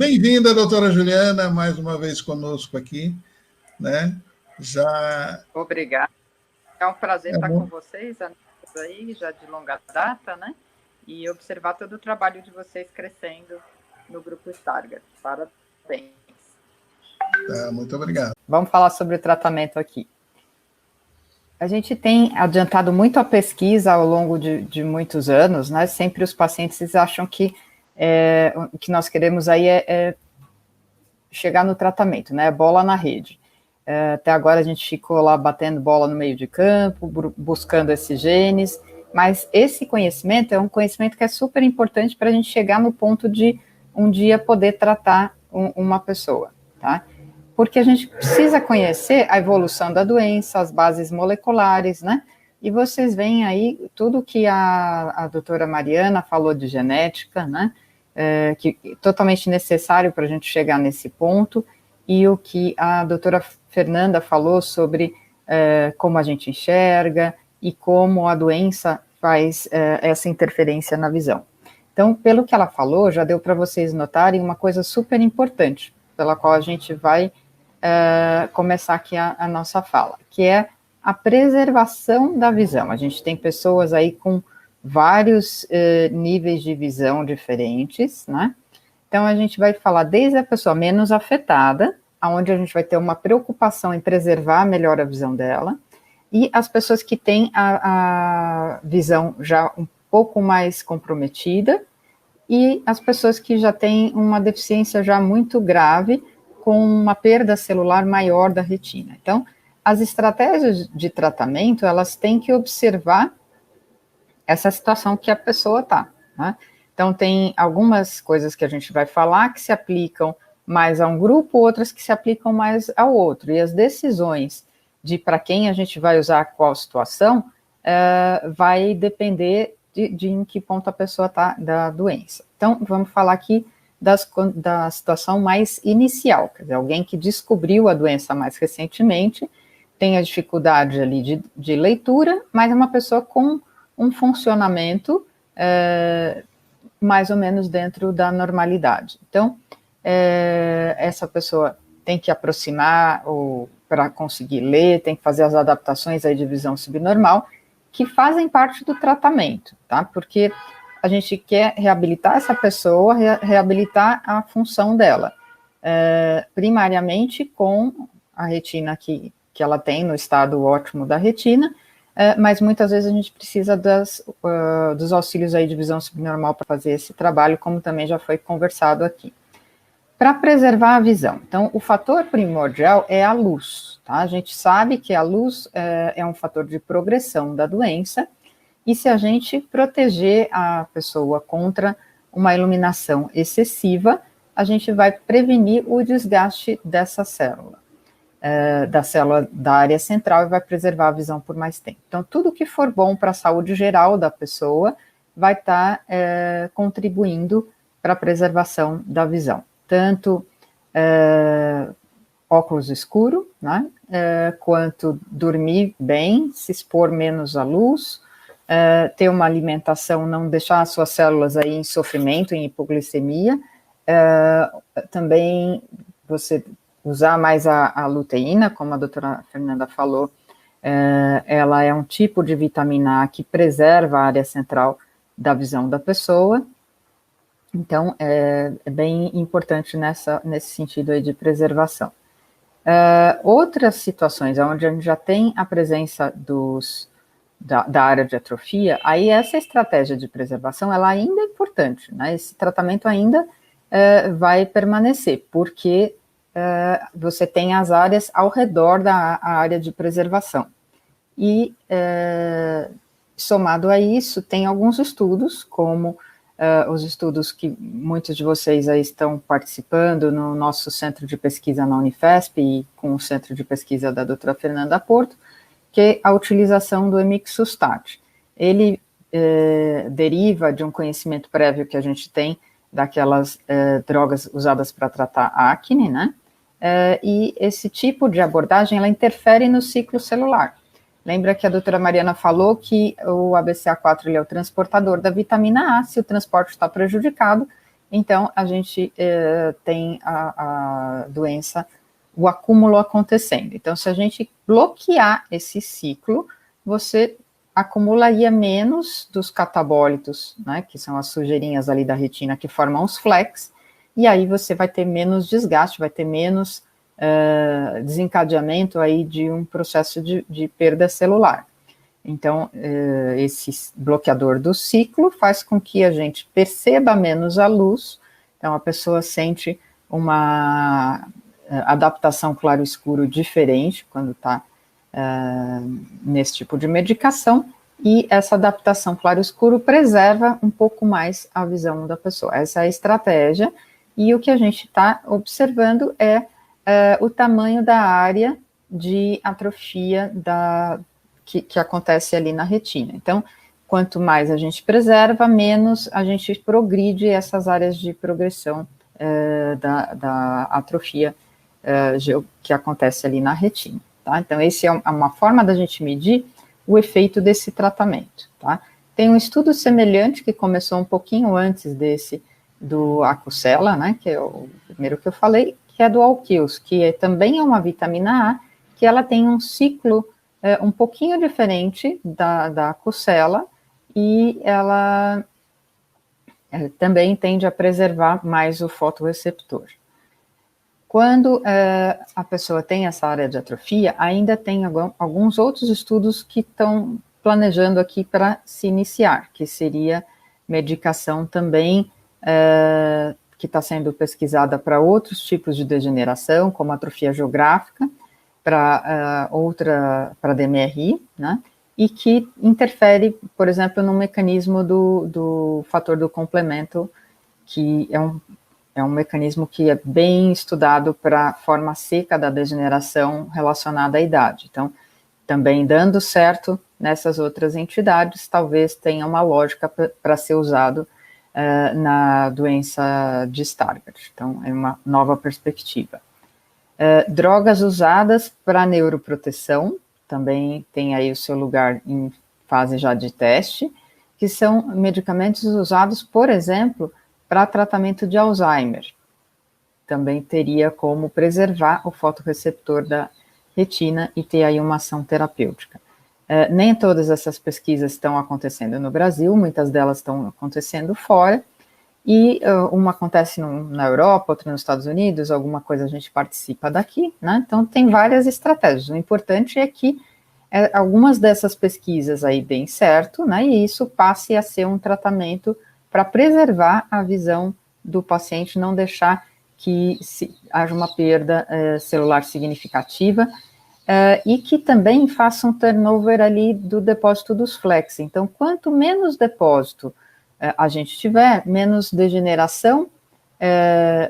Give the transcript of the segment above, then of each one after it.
Bem-vinda, doutora Juliana, mais uma vez conosco aqui, né? Obrigada. É um prazer estar com vocês, amigos aí, já de longa data, né? E observar todo o trabalho de vocês crescendo no Grupo Stargardt. Parabéns. Muito obrigado. Vamos falar sobre o tratamento aqui. A gente tem adiantado muito a pesquisa ao longo de muitos anos, né? Sempre os pacientes acham que o que nós queremos aí é chegar no tratamento, né? Bola na rede. Até agora a gente ficou lá batendo bola no meio de campo, buscando esses genes, mas esse conhecimento é um conhecimento que é super importante para a gente chegar no ponto de um dia poder tratar uma pessoa, tá? Porque a gente precisa conhecer a evolução da doença, as bases moleculares, né? E vocês veem aí tudo que a doutora Mariana falou de genética, né? Que é totalmente necessário para a gente chegar nesse ponto, e o que a doutora Fernanda falou sobre como a gente enxerga e como a doença faz essa interferência na visão. Então, pelo que ela falou, já deu para vocês notarem uma coisa super importante, pela qual a gente vai começar aqui a nossa fala, que é a preservação da visão. A gente tem pessoas aí com vários níveis de visão diferentes, né? Então, a gente vai falar desde a pessoa menos afetada, onde a gente vai ter uma preocupação em preservar melhor a visão dela, e as pessoas que têm a visão já um pouco mais comprometida, e as pessoas que já têm uma deficiência já muito grave, com uma perda celular maior da retina. Então, as estratégias de tratamento, elas têm que observar essa situação que a pessoa está, né? Então, tem algumas coisas que a gente vai falar que se aplicam mais a um grupo, outras que se aplicam mais ao outro. E as decisões de para quem a gente vai usar qual situação vai depender de em que ponto a pessoa está da doença. Então, vamos falar aqui da situação mais inicial, quer dizer, alguém que descobriu a doença mais recentemente, tem a dificuldade ali de leitura, mas é uma pessoa com um funcionamento mais ou menos dentro da normalidade. Então, essa pessoa tem que aproximar para conseguir ler, tem que fazer as adaptações aí de visão subnormal, que fazem parte do tratamento, tá? Porque a gente quer reabilitar essa pessoa, reabilitar a função dela, primariamente com a retina que ela tem no estado ótimo da retina, mas muitas vezes a gente precisa dos auxílios aí de visão subnormal para fazer esse trabalho, como também já foi conversado aqui. Para preservar a visão, então, o fator primordial é a luz, tá? A gente sabe que a luz é um fator de progressão da doença, e se a gente proteger a pessoa contra uma iluminação excessiva, a gente vai prevenir o desgaste dessa célula, da célula da área central, e vai preservar a visão por mais tempo. Então, tudo que for bom para a saúde geral da pessoa vai estar contribuindo para a preservação da visão. Tanto óculos escuro, né, quanto dormir bem, se expor menos à luz, ter uma alimentação, não deixar as suas células aí em sofrimento, em hipoglicemia, também você usar mais a luteína, como a doutora Fernanda falou, ela é um tipo de vitamina A que preserva a área central da visão da pessoa. Então, é bem importante nesse sentido aí de preservação. Outras situações onde a gente já tem a presença da área de atrofia, aí essa estratégia de preservação, ela ainda é importante, né? Esse tratamento ainda vai permanecer, porque você tem as áreas ao redor da área de preservação. E, somado a isso, tem alguns estudos, como os estudos que muitos de vocês aí estão participando no nosso centro de pesquisa na Unifesp e com o centro de pesquisa da doutora Fernanda Porto, que é a utilização do Emixustat. Ele deriva de um conhecimento prévio que a gente tem daquelas drogas usadas para tratar a acne, né? E esse tipo de abordagem, ela interfere no ciclo celular. Lembra que a doutora Mariana falou que o ABCA4 ele é o transportador da vitamina A. Se o transporte está prejudicado, então a gente tem a doença, o acúmulo acontecendo. Então, se a gente bloquear esse ciclo, você acumularia menos dos catabólitos, né, que são as sujeirinhas ali da retina que formam os flecks, e aí você vai ter menos desgaste, vai ter menos desencadeamento aí de um processo de perda celular. Então, esse bloqueador do ciclo faz com que a gente perceba menos a luz, então a pessoa sente uma adaptação claro-escuro diferente quando está nesse tipo de medicação, e essa adaptação claro-escuro preserva um pouco mais a visão da pessoa. Essa é a estratégia, e o que a gente está observando é o tamanho da área de atrofia que acontece ali na retina. Então, quanto mais a gente preserva, menos a gente progride essas áreas de progressão da atrofia que acontece ali na retina. Tá? Então, essa é uma forma da gente medir o efeito desse tratamento. Tá? Tem um estudo semelhante que começou um pouquinho antes do Acucela, né, que é o primeiro que eu falei, que é do Alquils, que também é uma vitamina A, que ela tem um ciclo um pouquinho diferente da Acucela, e ela também tende a preservar mais o fotorreceptor. Quando a pessoa tem essa área de atrofia, ainda tem alguns outros estudos que estão planejando aqui para se iniciar, que seria medicação também que está sendo pesquisada para outros tipos de degeneração, como atrofia geográfica, para DMRI, né, e que interfere, por exemplo, no mecanismo do fator do complemento, que é um mecanismo que é bem estudado para a forma seca da degeneração relacionada à idade. Então, também dando certo nessas outras entidades, talvez tenha uma lógica para ser usado na doença de Stargardt. Então, é uma nova perspectiva. Drogas usadas para neuroproteção, também tem aí o seu lugar em fase já de teste, que são medicamentos usados, por exemplo, para tratamento de Alzheimer. Também teria como preservar o fotorreceptor da retina e ter aí uma ação terapêutica. Nem todas essas pesquisas estão acontecendo no Brasil, muitas delas estão acontecendo fora, e uma acontece na Europa, outra nos Estados Unidos, alguma coisa a gente participa daqui, né? Então tem várias estratégias. O importante é que algumas dessas pesquisas aí deem certo, né? E isso passe a ser um tratamento para preservar a visão do paciente, não deixar que haja uma perda celular significativa, e que também faça um turnover ali do depósito dos flecks. Então, quanto menos depósito a gente tiver, menos degeneração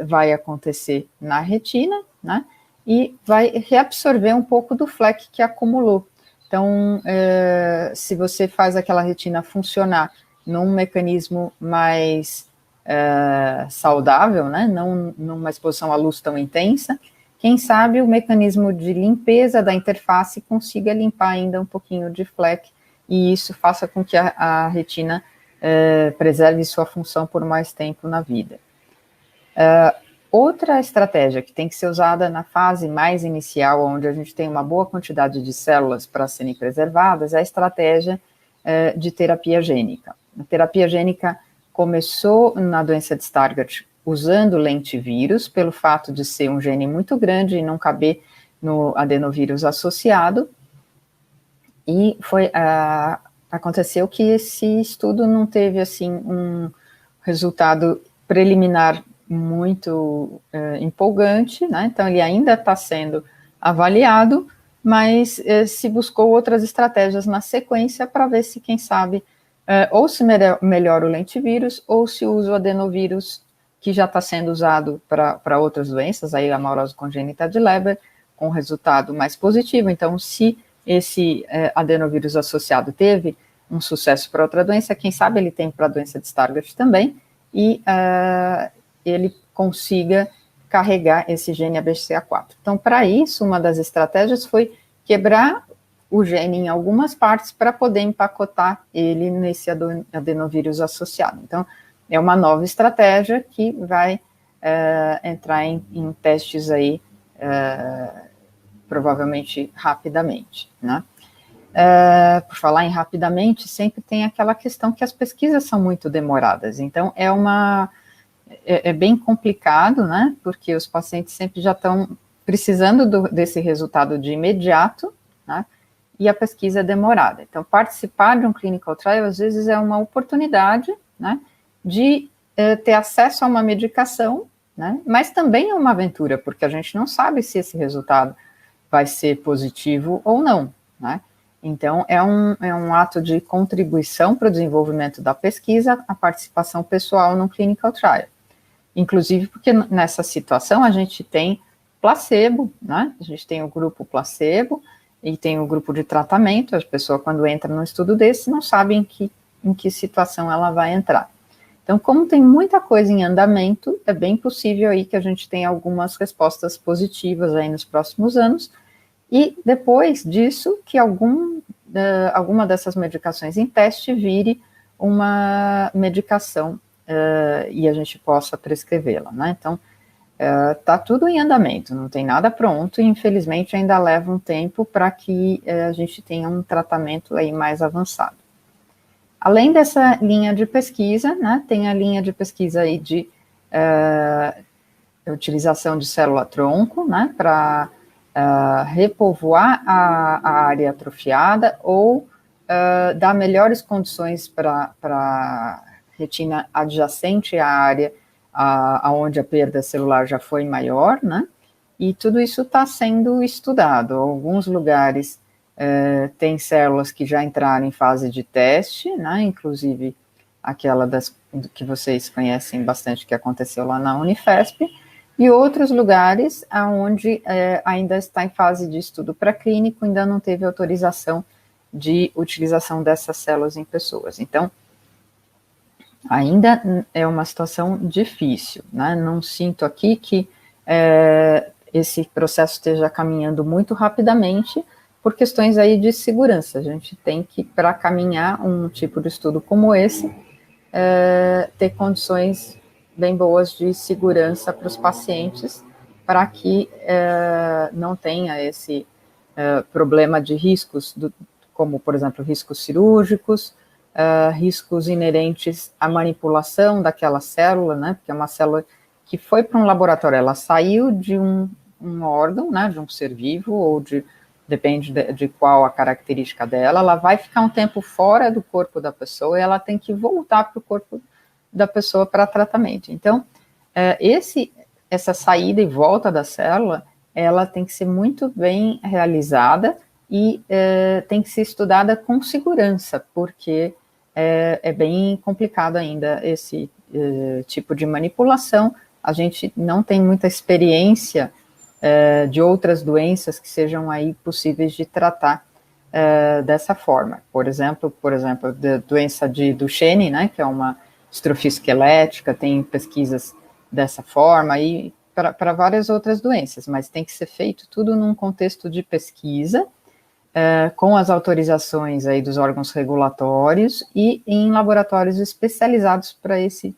vai acontecer na retina, né, e vai reabsorver um pouco do fleck que acumulou. Então, se você faz aquela retina funcionar num mecanismo mais saudável, né, não numa exposição à luz tão intensa, quem sabe o mecanismo de limpeza da interface consiga limpar ainda um pouquinho de fleck, e isso faça com que a retina preserve sua função por mais tempo na vida. Outra estratégia que tem que ser usada na fase mais inicial, onde a gente tem uma boa quantidade de células para serem preservadas, é a estratégia de terapia gênica. A terapia gênica começou na doença de Stargardt usando lentivírus, pelo fato de ser um gene muito grande e não caber no adenovírus associado, e aconteceu que esse estudo não teve, assim, um resultado preliminar muito empolgante, né? Então ele ainda está sendo avaliado, mas se buscou outras estratégias na sequência para ver se, quem sabe, ou se melhora o lentivírus, ou se usa o adenovírus, que já está sendo usado para outras doenças, aí a amaurose congênita de Leber, com resultado mais positivo. Então, se esse adenovírus associado teve um sucesso para outra doença, quem sabe ele tem para a doença de Stargardt também, e ele consiga carregar esse gene ABCA4. Então, para isso, uma das estratégias foi quebrar o gene em algumas partes para poder empacotar ele nesse adenovírus associado. Então, é uma nova estratégia que vai entrar em testes aí, provavelmente rapidamente, né? Por falar em rapidamente, sempre tem aquela questão que as pesquisas são muito demoradas, então é bem complicado, né, porque os pacientes sempre já estão precisando desse resultado de imediato, né, e a pesquisa é demorada. Então, participar de um clinical trial, às vezes, é uma oportunidade, né, de ter acesso a uma medicação, né, mas também é uma aventura, porque a gente não sabe se esse resultado vai ser positivo ou não, né. Então, é um ato de contribuição para o desenvolvimento da pesquisa, a participação pessoal no clinical trial. Inclusive porque nessa situação a gente tem placebo, né? A gente tem o grupo placebo e tem o grupo de tratamento. A pessoa, quando entra num estudo desse, não sabe em que situação ela vai entrar. Então, como tem muita coisa em andamento, é bem possível aí que a gente tenha algumas respostas positivas aí nos próximos anos, e depois disso, que alguma dessas medicações em teste vire uma medicação e a gente possa prescrevê-la, né? Então, está tudo em andamento, não tem nada pronto, e infelizmente ainda leva um tempo para que a gente tenha um tratamento aí mais avançado. Além dessa linha de pesquisa, né, tem a linha de pesquisa aí de utilização de célula-tronco, né, para repovoar a área atrofiada ou dar melhores condições para retina adjacente à área aonde a perda celular já foi maior, né? E tudo isso está sendo estudado. Alguns lugares tem células que já entraram em fase de teste, né? Inclusive aquela que vocês conhecem bastante, que aconteceu lá na Unifesp, e outros lugares onde ainda está em fase de estudo pré-clínico, ainda não teve autorização de utilização dessas células em pessoas. Então, ainda é uma situação difícil, né? Não sinto aqui que esse processo esteja caminhando muito rapidamente por questões aí de segurança. A gente tem que, para caminhar um tipo de estudo como esse, ter condições bem boas de segurança para os pacientes, para que não tenha esse problema de riscos, como, por exemplo, riscos cirúrgicos, riscos inerentes à manipulação daquela célula, né, porque é uma célula que foi para um laboratório, ela saiu de um órgão, né, de um ser vivo, ou depende de qual a característica dela, ela vai ficar um tempo fora do corpo da pessoa e ela tem que voltar para o corpo da pessoa para tratamento. Então, essa saída e volta da célula, ela tem que ser muito bem realizada e tem que ser estudada com segurança, porque é bem complicado ainda esse tipo de manipulação. A gente não tem muita experiência de outras doenças que sejam aí possíveis de tratar dessa forma. Por exemplo, a doença de Duchenne, né, que é uma distrofia esquelética, tem pesquisas dessa forma, e para várias outras doenças, mas tem que ser feito tudo num contexto de pesquisa, com as autorizações aí dos órgãos regulatórios e em laboratórios especializados para esse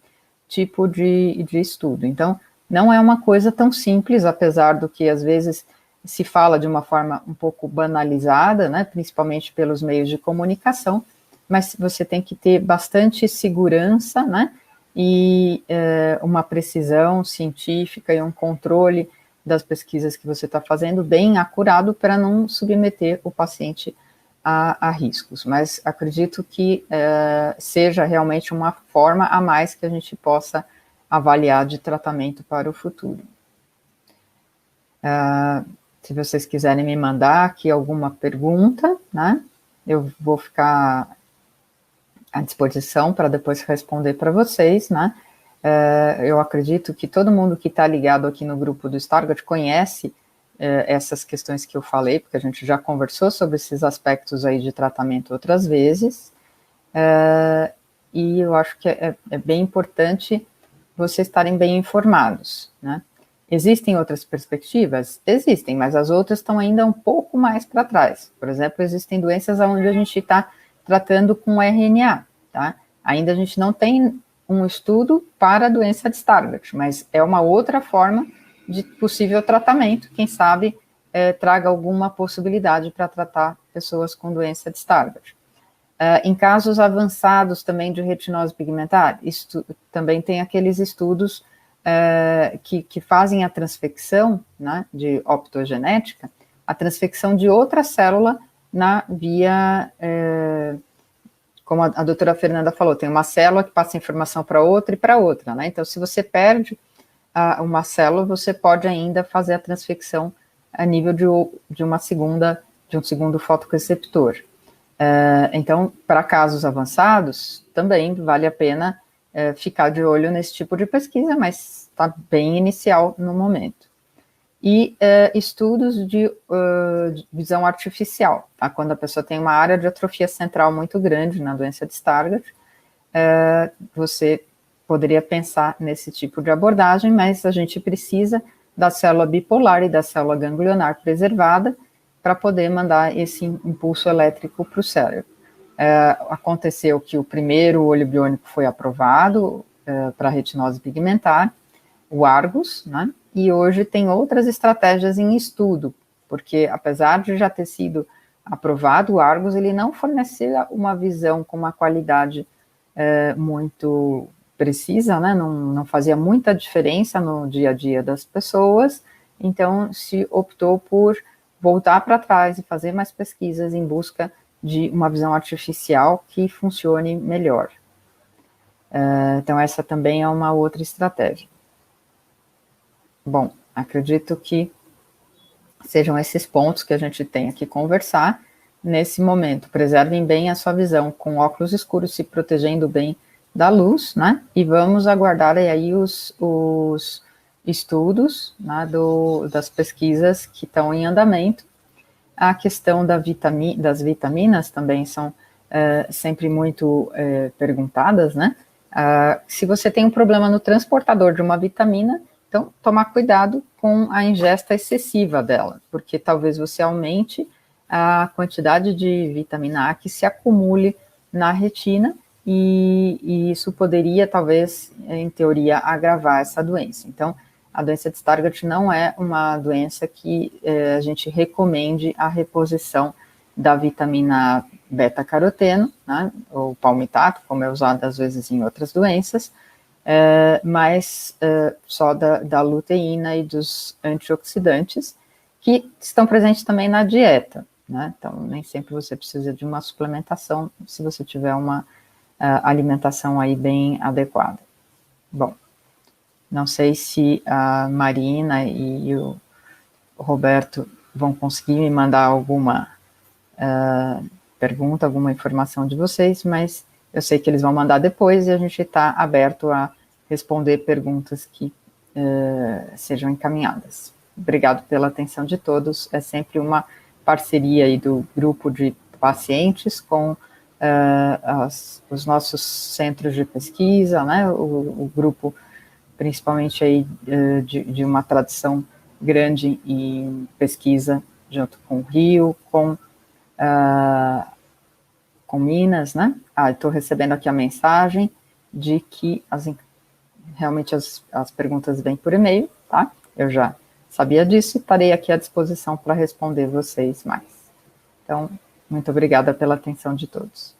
tipo de estudo. Então, não é uma coisa tão simples, apesar do que às vezes se fala de uma forma um pouco banalizada, né, principalmente pelos meios de comunicação, mas você tem que ter bastante segurança, né, e uma precisão científica e um controle das pesquisas que você está fazendo bem acurado para não submeter o paciente a riscos. Mas acredito que seja realmente uma forma a mais que a gente possa avaliar de tratamento para o futuro. Se vocês quiserem me mandar aqui alguma pergunta, né, eu vou ficar à disposição para depois responder para vocês, né. Eu acredito que todo mundo que está ligado aqui no grupo do Stargardt conhece essas questões que eu falei, porque a gente já conversou sobre esses aspectos aí de tratamento outras vezes, e eu acho que é bem importante vocês estarem bem informados, né. Existem outras perspectivas? Existem, mas as outras estão ainda um pouco mais para trás. Por exemplo, existem doenças onde a gente está tratando com RNA, tá? Ainda a gente não tem um estudo para a doença de Stargardt, mas é uma outra forma de possível tratamento, quem sabe traga alguma possibilidade para tratar pessoas com doença de Stargardt. Em casos avançados também de retinose pigmentar, também tem aqueles estudos que fazem a transfecção, né, de optogenética, a transfecção de outra célula na via, como a doutora Fernanda falou, tem uma célula que passa informação para outra e para outra, né? Então, se você perde uma célula, você pode ainda fazer a transfecção a nível de um segundo fotorreceptor. Então, para casos avançados, também vale a pena ficar de olho nesse tipo de pesquisa, mas está bem inicial no momento. E estudos de visão artificial, tá? Quando a pessoa tem uma área de atrofia central muito grande na doença de Stargardt, você poderia pensar nesse tipo de abordagem, mas a gente precisa da célula bipolar e da célula ganglionar preservada para poder mandar esse impulso elétrico para o cérebro. Aconteceu que o primeiro olho biônico foi aprovado para retinose pigmentar, o Argus, né? E hoje tem outras estratégias em estudo, porque apesar de já ter sido aprovado, o Argus ele não fornecia uma visão com uma qualidade muito precisa, né? Não fazia muita diferença no dia a dia das pessoas, então se optou por voltar para trás e fazer mais pesquisas em busca de uma visão artificial que funcione melhor. Então essa também é uma outra estratégia. Bom, acredito que sejam esses pontos que a gente tem que conversar nesse momento. Preservem bem a sua visão, com óculos escuros, se protegendo bem da luz, né? E vamos aguardar aí os estudos, né, das pesquisas que estão em andamento. A questão das vitaminas também são sempre muito perguntadas, né? Se você tem um problema no transportador de uma vitamina, então, tomar cuidado com a ingesta excessiva dela, porque talvez você aumente a quantidade de vitamina A que se acumule na retina, e isso poderia, talvez, em teoria, agravar essa doença. Então, a doença de Stargardt não é uma doença que a gente recomende a reposição da vitamina beta-caroteno, né, ou palmitato, como é usado às vezes em outras doenças, mas só da luteína e dos antioxidantes, que estão presentes também na dieta, né? Então, nem sempre você precisa de uma suplementação, se você tiver uma alimentação aí bem adequada. Bom, não sei se a Marina e o Roberto vão conseguir me mandar alguma pergunta, alguma informação de vocês, mas eu sei que eles vão mandar depois e a gente está aberto a responder perguntas que sejam encaminhadas. Obrigado pela atenção de todos. É sempre uma parceria aí do grupo de pacientes com os nossos centros de pesquisa, né? O grupo, principalmente aí de uma tradição grande em pesquisa, junto com o Rio, com Minas, né? Estou recebendo aqui a mensagem de que realmente as perguntas vêm por e-mail, tá? Eu já sabia disso e estarei aqui à disposição para responder vocês mais. Então, muito obrigada pela atenção de todos.